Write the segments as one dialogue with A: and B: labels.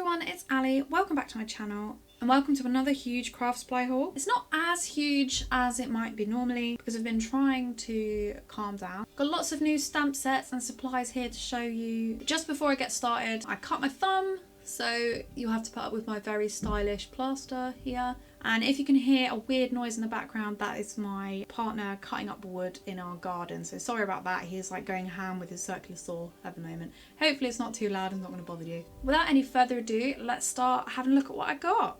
A: everyone, it's Ali. Welcome back to my channel and welcome to another huge craft supply haul. It's not as huge as it might be normally because I've been trying to calm down. Got lots of new stamp sets and supplies here to show you. But just before I get started, I cut my thumb, so you'll have to put up with my very stylish plaster here. And if you can hear a weird noise in the background, that is my partner cutting up wood in our garden. So sorry about that. He's like going ham with his circular saw at the moment. Hopefully it's not too loud and not going to bother you. Without any further ado, let's start having a look at what I got.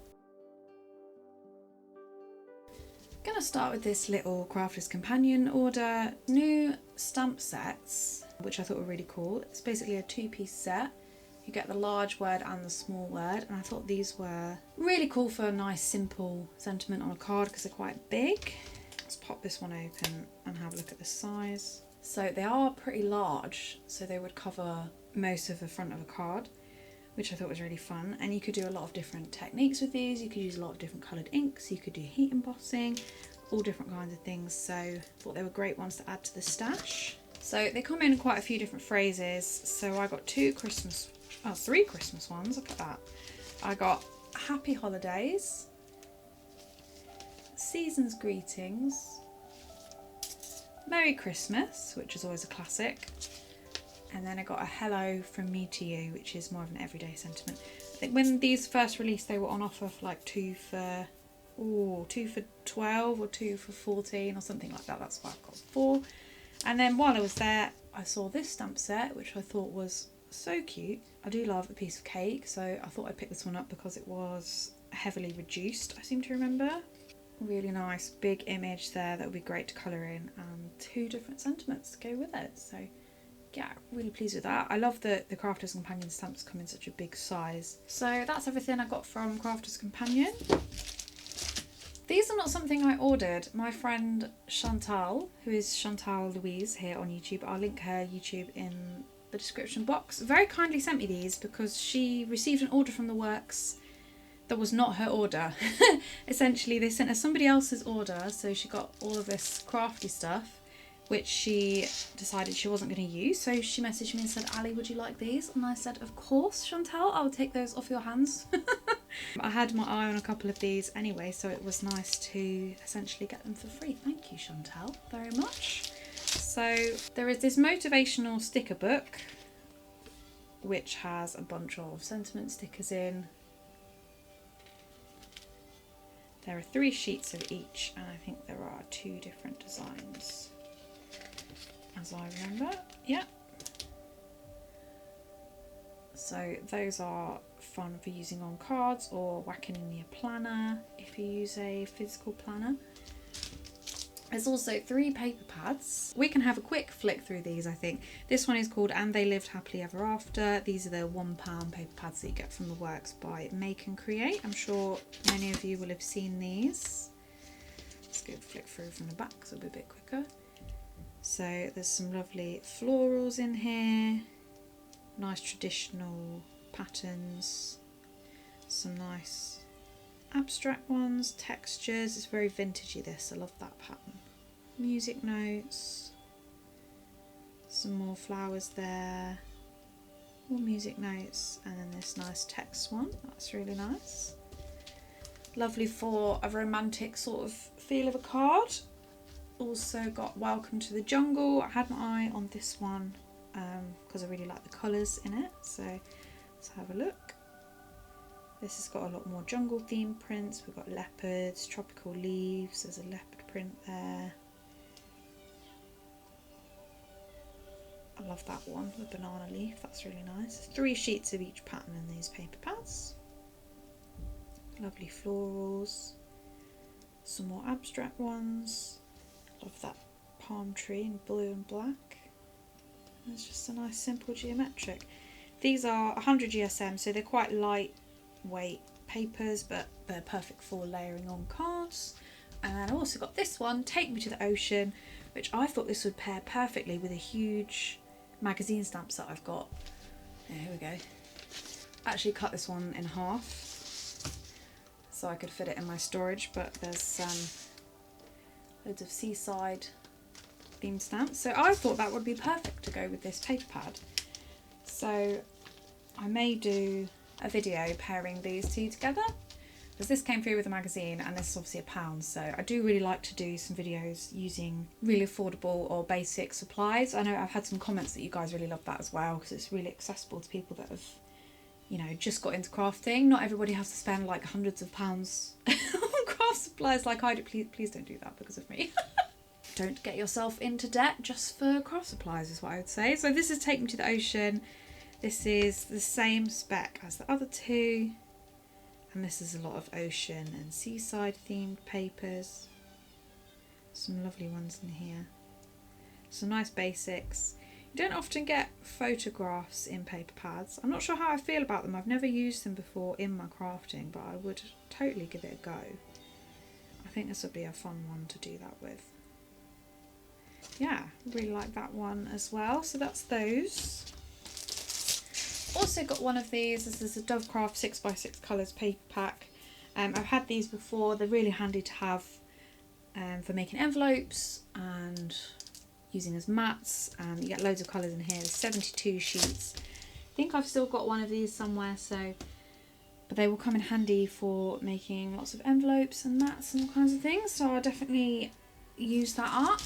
A: I'm gonna start with this little Craftless Companion order. New stamp sets, which I thought were really cool. It's basically a two-piece set. You get the large word and the small word, and I thought these were really cool for a nice simple sentiment on a card because they're quite big. Let's pop this one open and have a look at the size. So they are pretty large, so they would cover most of the front of a card, which I thought was really fun. And you could do a lot of different techniques with these. You could use a lot of different coloured inks, you could do heat embossing, all different kinds of things. So I thought they were great ones to add to the stash. So they come in quite a few different phrases. So I got three Christmas ones, look at that. I got Happy Holidays, Season's Greetings, Merry Christmas, which is always a classic, and then I got a Hello from Me to You, which is more of an everyday sentiment. I think when these first released they were on offer for like 2 for 12 or 2 for 14 or something like that. That's why I got 4. And then while I was there I saw this stamp set which I thought was so cute. I do love a piece of cake, so I thought I'd pick this one up because it was heavily reduced, I seem to remember. Really nice big image there that would be great to colour in, and 2 different sentiments to go with it. So yeah, really pleased with that. I love that the Craftless Companion stamps come in such a big size. So that's everything I got from Craftless Companion. These are not something I ordered. My friend Chantal, who is Chantal Louise here on YouTube, I'll link her YouTube in the description box, very kindly sent me these because she received an order from the works that was not her order. Essentially they sent her somebody else's order, so she got all of this crafty stuff which she decided she wasn't going to use. So she messaged me and said, Ali, would you like these? And I said, of course, Chantal, I'll take those off your hands. I had my eye on a couple of these anyway, so it was nice to essentially get them for free. Thank you, Chantal, very much. So there is this motivational sticker book which has a bunch of sentiment stickers in. There are 3 sheets of each, and I think there are 2 different designs as I remember. Yeah. So those are fun for using on cards or whacking in your planner if you use a physical planner. There's also 3 paper pads. We can have a quick flick through these, I think. This one is called And They Lived Happily Ever After. These are the £1 paper pads that you get from the works by Make and Create. I'm sure many of you will have seen these. Let's go flick through from the back so it'll be a bit quicker. So there's some lovely florals in here. Nice traditional patterns. Some nice abstract ones, textures. It's very vintagey, this. I love that pattern. Music notes, some more flowers there, more music notes, and then this nice text one. That's really nice. Lovely for a romantic sort of feel of a card. Also got Welcome to the Jungle. I had my eye on this one because I really like the colours in it. So let's have a look. This has got a lot more jungle themed prints. We've got leopards, tropical leaves. There's a leopard print there. I love that one, the banana leaf. That's really nice. 3 sheets of each pattern in these paper pads. Lovely florals. Some more abstract ones. Love that palm tree in blue and black. And it's just a nice simple geometric. These are 100 GSM, so they're quite lightweight papers, but they're perfect for layering on cards. And then I also got this one, Take Me to the Ocean, which I thought this would pair perfectly with a huge magazine stamps that I've got. Yeah, here we go. I actually cut this one in half so I could fit it in my storage, but there's loads of seaside themed stamps, so I thought that would be perfect to go with this paper pad. So I may do a video pairing these two together, because this came through with a magazine and this is obviously £1, so I do really like to do some videos using really affordable or basic supplies. I know I've had some comments that you guys really love that as well, because it's really accessible to people that have, you know, just got into crafting. Not everybody has to spend like hundreds of pounds on craft supplies like I do. Please don't do that because of me. Don't get yourself into debt just for craft supplies is what I would say. So this is Take Me to the Ocean. This is the same spec as the other two. And this is a lot of ocean and seaside themed papers. Some lovely ones in here. Some nice basics. You don't often get photographs in paper pads. I'm not sure how I feel about them. I've never used them before in my crafting, but I would totally give it a go. I think this would be a fun one to do that with. Yeah, really like that one as well. So that's those. Also got one of these. This is a Dovecraft 6x6 colours paper pack. I've had these before. They're really handy to have for making envelopes and using as mats. You get loads of colours in here. There's 72 sheets. I think I've still got one of these somewhere, so but they will come in handy for making lots of envelopes and mats and all kinds of things. So I'll definitely use that up.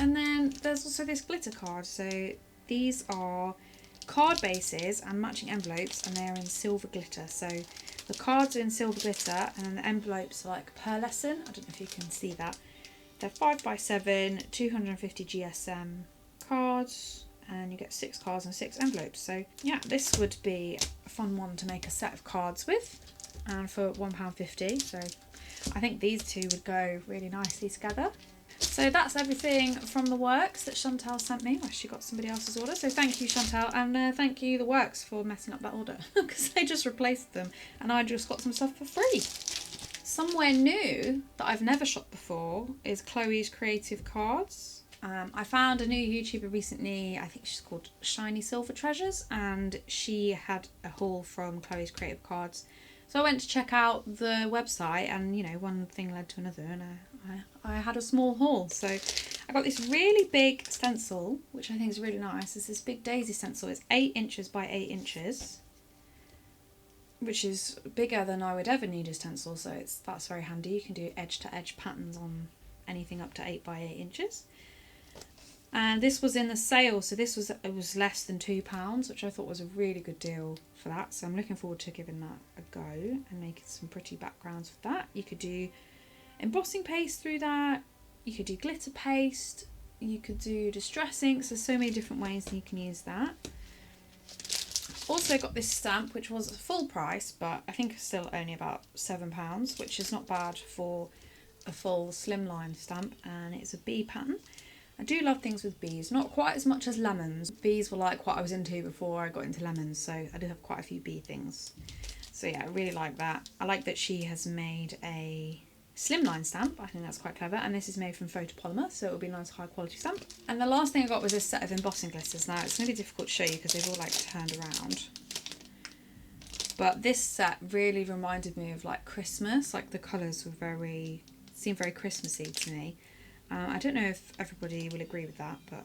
A: And then there's also this glitter card. So these are card bases and matching envelopes, and they're in silver glitter. So the cards are in silver glitter and then the envelopes are like pearlescent. I don't know if you can see that. They're 5x7, 250 GSM cards, and you get 6 cards and 6 envelopes. So yeah, this would be a fun one to make a set of cards with, and for £1.50. So I think these two would go really nicely together. So that's everything from the works that Chantal sent me. Well, she got somebody else's order. So thank you, Chantal, and thank you, the works, for messing up that order because they just replaced them and I just got some stuff for free. Somewhere new that I've never shopped before is Chloe's Creative Cards. I found a new YouTuber recently, I think she's called Shiny Silver Treasures, and she had a haul from Chloe's Creative Cards. So I went to check out the website and, you know, one thing led to another, and I had a small haul. So I got this really big stencil, which I think is really nice. It's this big daisy stencil. It's 8 inches by 8 inches, which is bigger than I would ever need a stencil. So that's very handy. You can do edge to edge patterns on anything up to 8 by 8 inches. And this was in the sale, so it was less than £2, which I thought was a really good deal for that. So I'm looking forward to giving that a go and making some pretty backgrounds with that. You could do embossing paste through that, you could do glitter paste, you could do distress inks. There's so many different ways that you can use that. Also got this stamp, which was full price, but I think it's still only about £7, which is not bad for a full slimline stamp, and it's a bee pattern. I do love things with bees, not quite as much as lemons. Bees were like what I was into before I got into lemons, so I do have quite a few bee things. So yeah, I really like that. I like that she has made a slimline stamp. I think that's quite clever, and this is made from photopolymer, so it will be a nice high quality stamp. And the last thing I got was this set of embossing glitters. Now it's going to be difficult to show you because they've all like turned around, but this set really reminded me of like Christmas. Like the colours were seemed very Christmassy to me. I don't know if everybody will agree with that, but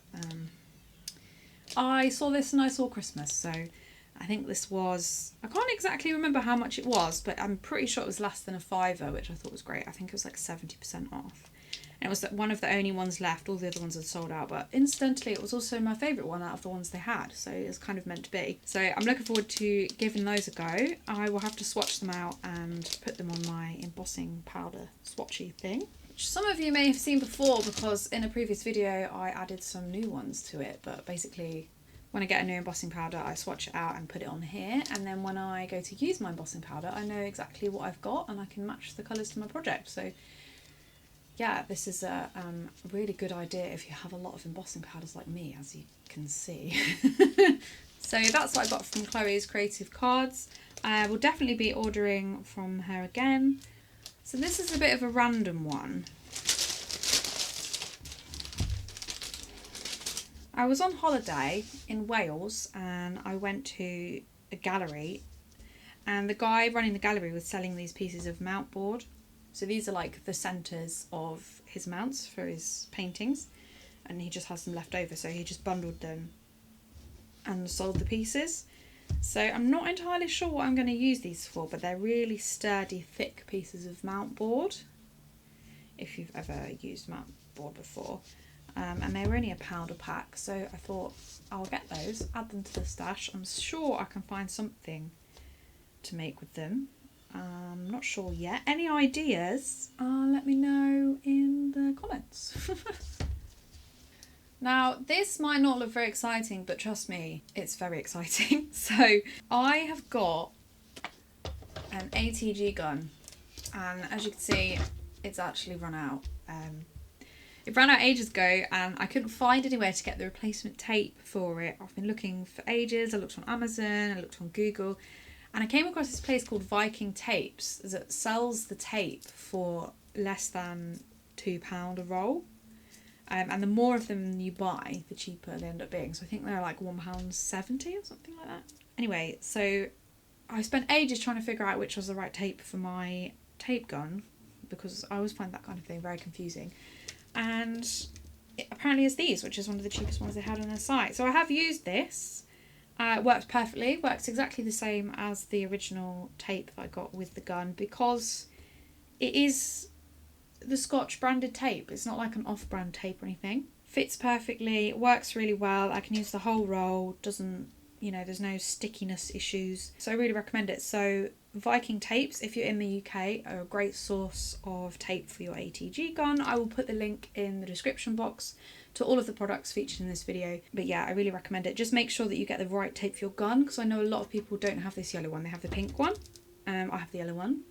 A: I saw this and I saw Christmas, so I think this was, I can't exactly remember how much it was, but I'm pretty sure it was less than a £5, which I thought was great. I think it was like 70% off. And it was one of the only ones left. All the other ones had sold out, but incidentally it was also my favourite one out of the ones they had, so it was kind of meant to be. So I'm looking forward to giving those a go. I will have to swatch them out and put them on my embossing powder swatchy thing. Some of you may have seen before because in a previous video I added some new ones to it, but basically when I get a new embossing powder I swatch it out and put it on here, and then when I go to use my embossing powder I know exactly what I've got and I can match the colours to my project. So yeah, this is a really good idea if you have a lot of embossing powders like me, as you can see. So that's what I got from Chloe's Creative Cards. I will definitely be ordering from her again. So this is a bit of a random one. I was on holiday in Wales and I went to a gallery, and the guy running the gallery was selling these pieces of mount board. So these are like the centres of his mounts for his paintings, and he just has them left over, so he just bundled them and sold the pieces. So I'm not entirely sure what I'm going to use these for, but they're really sturdy, thick pieces of mount board, if you've ever used mount board before. And they were only £1 a pack, so I thought I'll get those, add them to the stash. I'm sure I can find something to make with them. I'm not sure yet. Any ideas? Let me know in the comments. Now, this might not look very exciting, but trust me, it's very exciting. So I have got an ATG gun, and as you can see, it's actually run out. It ran out ages ago, and I couldn't find anywhere to get the replacement tape for it. I've been looking for ages. I looked on Amazon, I looked on Google, and I came across this place called Viking Tapes that sells the tape for less than £2 a roll. And the more of them you buy, the cheaper they end up being. So I think they're like £1.70 or something like that. Anyway, so I spent ages trying to figure out which was the right tape for my tape gun, because I always find that kind of thing very confusing. And it apparently is these, which is one of the cheapest ones they had on their site. So I have used this. It works perfectly. Works exactly the same as the original tape that I got with the gun, because it is the Scotch branded tape. It's not like an off-brand tape or anything. Fits perfectly, works really well. I can use the whole roll, doesn't, you know, there's no stickiness issues. So I really recommend it. So Viking Tapes, if you're in the UK, are a great source of tape for your ATG gun. I will put the link in the description box to all of the products featured in this video. But yeah, I really recommend it. Just make sure that you get the right tape for your gun, because I know a lot of people don't have this yellow one. They have the pink one. I have the yellow one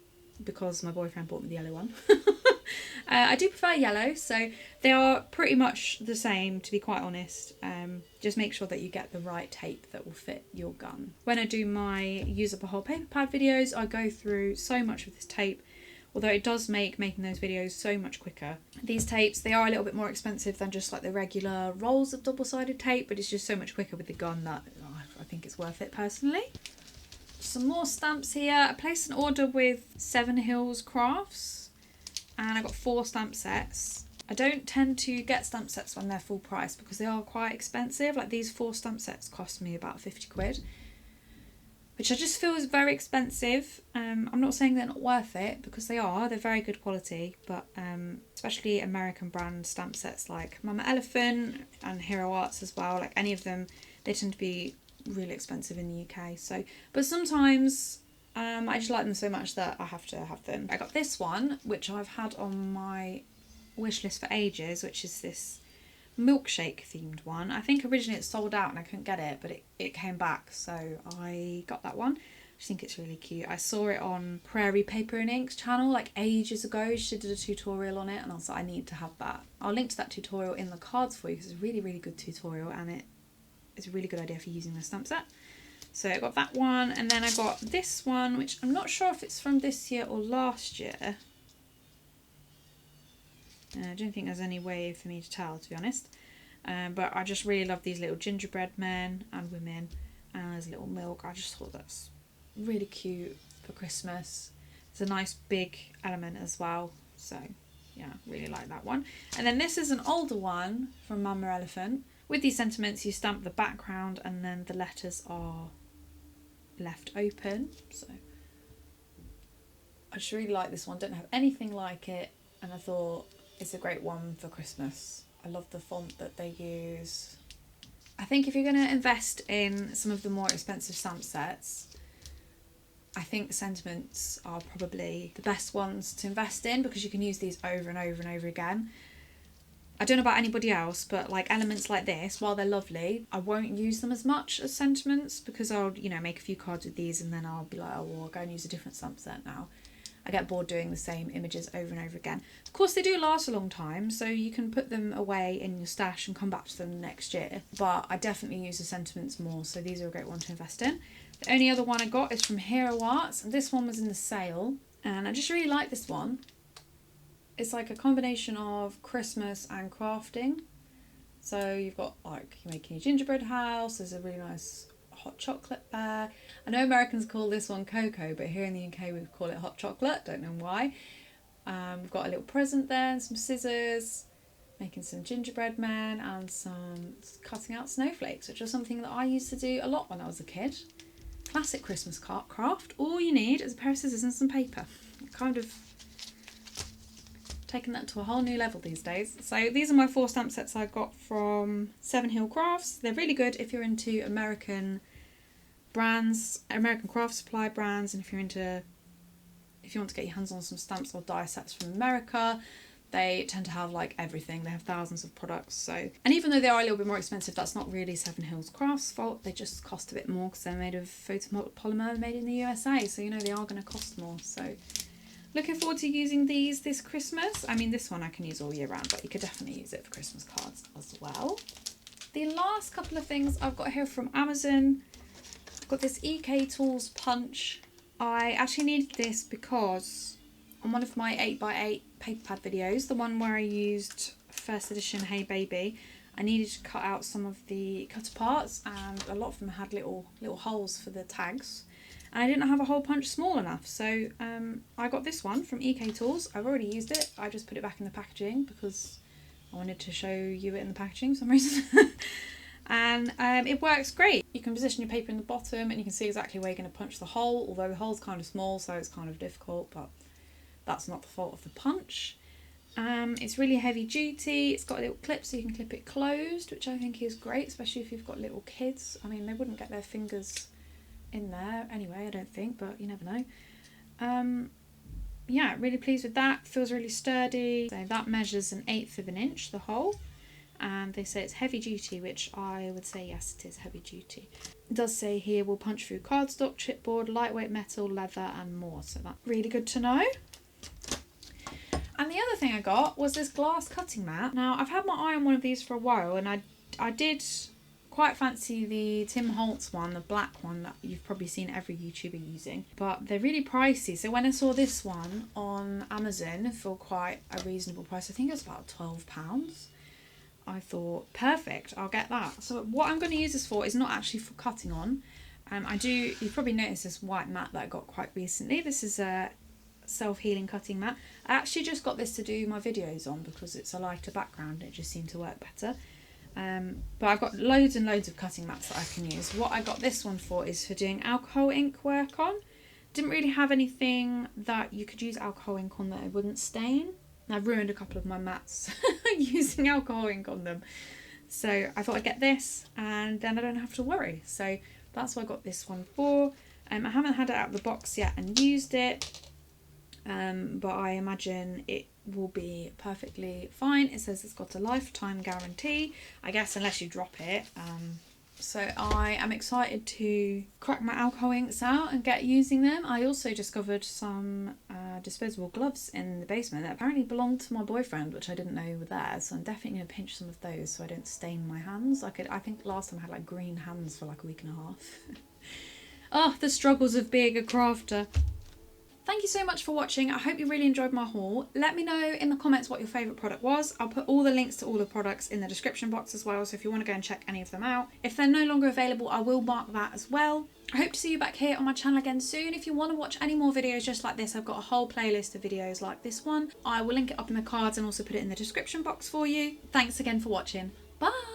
A: because my boyfriend bought me the yellow one. I do prefer yellow, so they are pretty much the same, to be quite honest. Just make sure that you get the right tape that will fit your gun. When I do my use up a whole paper pad videos, I go through so much of this tape, although it does make making those videos so much quicker. These tapes, they are a little bit more expensive than just like the regular rolls of double-sided tape, but it's just so much quicker with the gun that I think it's worth it personally. Some more stamps here. I placed an order with Seven Hills Crafts, and I got 4 stamp sets. I don't tend to get stamp sets when they're full price because they are quite expensive. Like these 4 stamp sets cost me about 50 quid, which I just feel is very expensive. I'm not saying they're not worth it, because they are. They're very good quality, but especially American brand stamp sets like Mama Elephant and Hero Arts as well, like any of them, they tend to be really expensive in the UK. So, but sometimes I just like them so much that I have to have them. I got this one, which I've had on my wish list for ages, which is this milkshake themed one. I think originally it sold out and I couldn't get it, but it came back, so I got that one. I just think it's really cute. I saw it on Prairie Paper and Ink's channel like ages ago. She did a tutorial on it, and I was like, I need to have that. I'll link to that tutorial in the cards for you, because it's a really, really good tutorial, and it's a really good idea for using the stamp set. So I got that one, and then I got this one, which I'm not sure if it's from this year or last year. I don't think there's any way for me to tell, to be honest. But I just really love these little gingerbread men and women, and there's little milk. I just thought that's really cute for Christmas. It's a nice big element as well. So yeah, really like that one. And then this is an older one from Mama Elephant. With these sentiments, you stamp the background and then the letters are left open. So I just really like this one. Don't have anything like it, and I thought it's a great one for Christmas. I love the font that they use. I think if you're going to invest in some of the more expensive stamp sets, I think sentiments are probably the best ones to invest in, because you can use these over and over and over again. I don't know about anybody else, but like elements like this, while they're lovely, I won't use them as much as sentiments, because I'll, you know, make a few cards with these and then I'll be like, oh, well, I'll go and use a different stamp set now. I get bored doing the same images over and over again. Of course, they do last a long time, so you can put them away in your stash and come back to them next year. But I definitely use the sentiments more, so these are a great one to invest in. The only other one I got is from Hero Arts, and this one was in the sale, and I just really like this one. It's like a combination of Christmas and crafting. So you've got like, you're making a gingerbread house, there's a really nice hot chocolate there. I know Americans call this one cocoa, but here in the UK we call it hot chocolate, don't know why. We've got a little present there and some scissors, making some gingerbread men and some cutting out snowflakes, which was something that I used to do a lot when I was a kid. classic Christmas craft, all you need is a pair of scissors and some paper. Kind of taking that to a whole new level these days. So these are my 4 stamp sets I got from Seven Hill Crafts. They're really good if you're into American brands, American craft supply brands, and if you want to get your hands on some stamps or die sets from America. They tend to have like everything. They have thousands of products. So, and even though they are a little bit more expensive, that's not really Seven Hills Crafts' fault. They just cost a bit more because they're made of photopolymer made in the USA. So, you know, they are going to cost more. So, looking forward to using these this Christmas. I mean, this one I can use all year round, but you could definitely use it for Christmas cards as well. The last couple of things I've got here from Amazon. I've got this EK Tools punch. I actually needed this because on one of my 8x8 paper pad videos, the one where I used first edition Hey Baby, I needed to cut out some of the cutter parts, and a lot of them had little holes for the tags, and I didn't have a hole punch small enough, so I got this one from EK Tools. I've already used it. I just put it back in the packaging because I wanted to show you it in the packaging for some reason. And it works great. You can position your paper in the bottom and you can see exactly where you're going to punch the hole, although the hole's kind of small, so it's kind of difficult, but that's not the fault of the punch. It's really heavy duty. It's got a little clip so you can clip it closed, which I think is great, especially if you've got little kids. I mean, they wouldn't get their fingers in there anyway, I don't think, but you never know. Yeah, really pleased with that. Feels really sturdy. So that measures 1/8 of an inch, the hole. And they say it's heavy duty, which I would say yes, it is heavy duty. It does say here will punch through cardstock, chipboard, lightweight metal, leather and more, so that's really good to know. And the other thing I got was this glass cutting mat. Now I've had my eye on one of these for a while, and I did quite fancy the Tim Holtz one, the black one that you've probably seen every YouTuber using, but they're really pricey. So when I saw this one on Amazon for quite a reasonable price, I think it was about £12, I thought, perfect, I'll get that. So what I'm going to use this for is not actually for cutting on. You've probably noticed this white mat that I got quite recently. This is a self-healing cutting mat. I actually just got this to do my videos on because it's a lighter background. It just seemed to work better. But I've got loads and loads of cutting mats that I can use. What I got this one for is for doing alcohol ink work on. Didn't really have anything that you could use alcohol ink on that it wouldn't stain. I've ruined a couple of my mats using alcohol ink on them. So I thought I'd get this and then I don't have to worry. So that's what I got this one for. I haven't had it out of the box yet and used it. But I imagine it will be perfectly fine. It says it's got a lifetime guarantee, I guess, unless you drop it. So I am excited to crack my alcohol inks out and get using them. I also discovered some disposable gloves in the basement that apparently belonged to my boyfriend, which I didn't know were there. So I'm definitely going to pinch some of those so I don't stain my hands. I think last time I had like green hands for like a week and a half. Oh, the struggles of being a crafter. Thank you so much for watching. I hope you really enjoyed my haul. Let me know in the comments what your favourite product was. I'll put all the links to all the products in the description box as well, so if you want to go and check any of them out. If they're no longer available, I will mark that as well. I hope to see you back here on my channel again soon. If you want to watch any more videos just like this, I've got a whole playlist of videos like this one. I will link it up in the cards and also put it in the description box for you. Thanks again for watching. Bye!